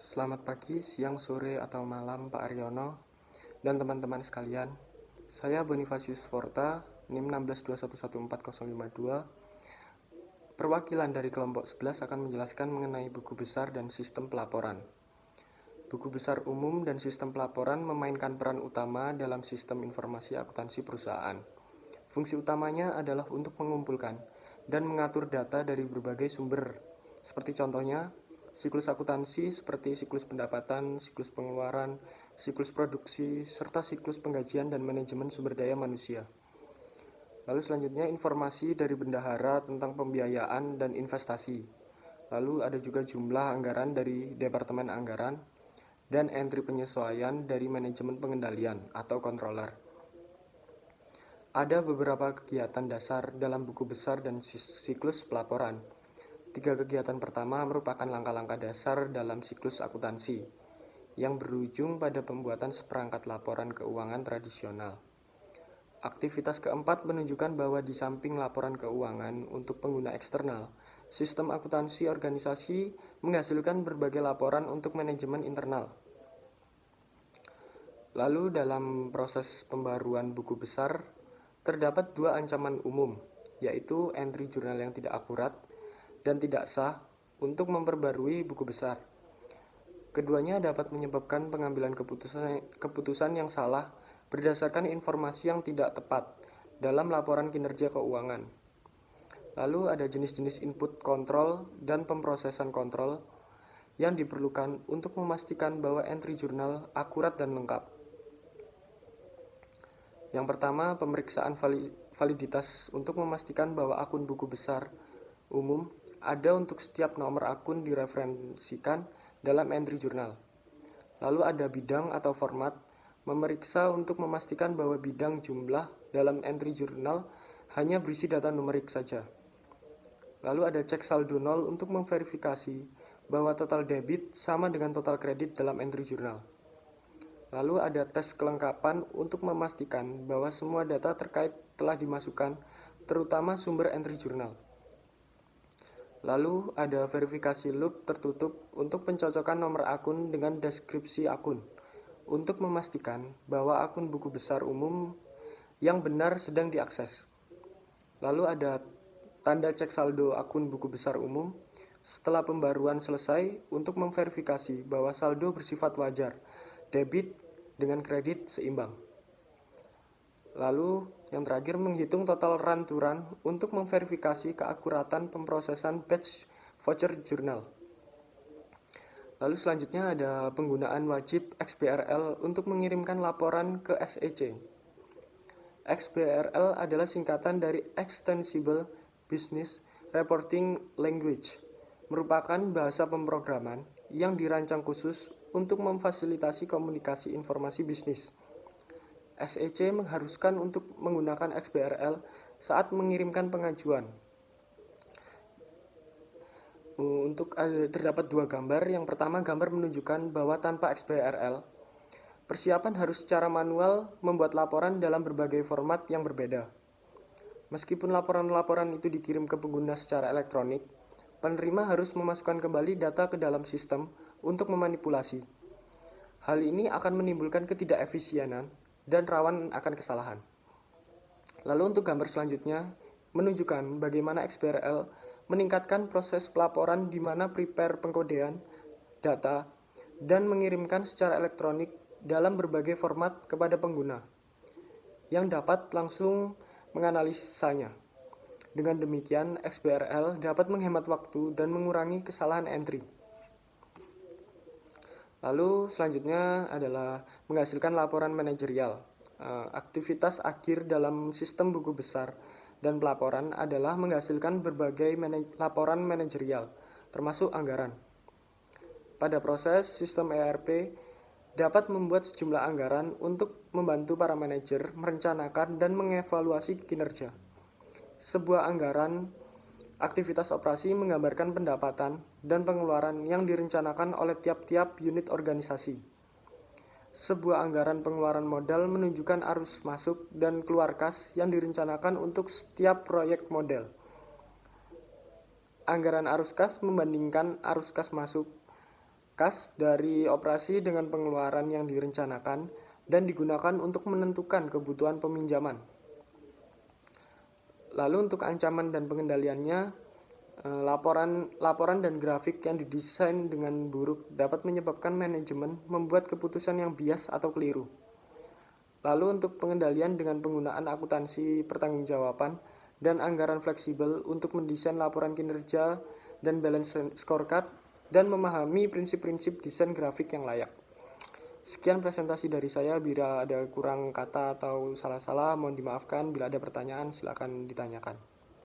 Selamat pagi, siang, sore, atau malam Pak Aryono dan teman-teman sekalian. Saya Bonifasius Forta, NIM 16211452. Perwakilan dari kelompok 11 akan menjelaskan mengenai buku besar dan sistem pelaporan. Buku besar umum dan sistem pelaporan memainkan peran utama dalam sistem informasi akuntansi perusahaan. Fungsi utamanya adalah untuk mengumpulkan dan mengatur data dari berbagai sumber, seperti contohnya siklus akuntansi seperti siklus pendapatan, siklus pengeluaran, siklus produksi, serta siklus penggajian dan manajemen sumber daya manusia. Lalu selanjutnya informasi dari bendahara tentang pembiayaan dan investasi. Lalu ada juga jumlah anggaran dari Departemen Anggaran dan entry penyesuaian dari manajemen pengendalian atau controller. Ada beberapa kegiatan dasar dalam buku besar dan siklus pelaporan. 3 kegiatan pertama merupakan langkah-langkah dasar dalam siklus akuntansi, yang berujung pada pembuatan seperangkat laporan keuangan tradisional. Aktivitas keempat menunjukkan bahwa di samping laporan keuangan untuk pengguna eksternal, sistem akuntansi organisasi menghasilkan berbagai laporan untuk manajemen internal. Lalu dalam proses pembaruan buku besar, terdapat 2 ancaman umum, yaitu entry jurnal yang tidak akurat dan tidak sah untuk memperbarui buku besar. Keduanya dapat menyebabkan pengambilan keputusan yang salah berdasarkan informasi yang tidak tepat dalam laporan kinerja keuangan. Lalu ada jenis-jenis input kontrol dan pemrosesan kontrol yang diperlukan untuk memastikan bahwa entry jurnal akurat dan lengkap. Yang pertama, pemeriksaan validitas untuk memastikan bahwa akun buku besar umum ada untuk setiap nomor akun direferensikan dalam entry jurnal. Lalu ada bidang atau format, memeriksa untuk memastikan bahwa bidang jumlah dalam entry jurnal hanya berisi data numerik saja. Lalu ada cek saldo nol untuk memverifikasi bahwa total debit sama dengan total kredit dalam entry jurnal. Lalu ada tes kelengkapan untuk memastikan bahwa semua data terkait telah dimasukkan, terutama sumber entry jurnal. Lalu ada verifikasi loop tertutup untuk pencocokan nomor akun dengan deskripsi akun, untuk memastikan bahwa akun buku besar umum yang benar sedang diakses. Lalu ada tanda cek saldo akun buku besar umum setelah pembaruan selesai untuk memverifikasi bahwa saldo bersifat wajar, debit dengan kredit seimbang. Lalu yang terakhir menghitung total run to run untuk memverifikasi keakuratan pemrosesan batch voucher jurnal. Lalu selanjutnya ada penggunaan wajib XBRL untuk mengirimkan laporan ke SEC. XBRL adalah singkatan dari Extensible Business Reporting Language, merupakan bahasa pemrograman yang dirancang khusus untuk memfasilitasi komunikasi informasi bisnis. SEC mengharuskan untuk menggunakan XBRL saat mengirimkan pengajuan. Terdapat 2 gambar. Yang pertama, gambar menunjukkan bahwa tanpa XBRL, persiapan harus secara manual membuat laporan dalam berbagai format yang berbeda. Meskipun laporan-laporan itu dikirim ke pengguna secara elektronik, penerima harus memasukkan kembali data ke dalam sistem untuk memanipulasi. Hal ini akan menimbulkan ketidakefisienan dan rawan akan kesalahan. Lalu untuk gambar selanjutnya menunjukkan bagaimana XBRL meningkatkan proses pelaporan di mana prepare pengkodean data dan mengirimkan secara elektronik dalam berbagai format kepada pengguna yang dapat langsung menganalisanya. Dengan demikian, XBRL dapat menghemat waktu dan mengurangi kesalahan entry. Lalu selanjutnya adalah menghasilkan laporan manajerial. Aktivitas akhir dalam sistem buku besar dan pelaporan adalah menghasilkan berbagai laporan manajerial, termasuk anggaran. Pada proses, sistem ERP dapat membuat sejumlah anggaran untuk membantu para manajer merencanakan dan mengevaluasi kinerja. Sebuah anggaran aktivitas operasi menggambarkan pendapatan dan pengeluaran yang direncanakan oleh tiap-tiap unit organisasi. Sebuah anggaran pengeluaran modal menunjukkan arus masuk dan keluar kas yang direncanakan untuk setiap proyek model. Anggaran arus kas membandingkan arus kas masuk kas dari operasi dengan pengeluaran yang direncanakan dan digunakan untuk menentukan kebutuhan peminjaman. Lalu untuk ancaman dan pengendaliannya, laporan dan grafik yang didesain dengan buruk dapat menyebabkan manajemen membuat keputusan yang bias atau keliru. Lalu untuk pengendalian dengan penggunaan akuntansi pertanggungjawaban dan anggaran fleksibel untuk mendesain laporan kinerja dan balance scorecard dan memahami prinsip-prinsip desain grafik yang layak. Sekian presentasi dari saya. Bila ada kurang kata atau salah-salah mohon dimaafkan. Bila ada pertanyaan silakan ditanyakan.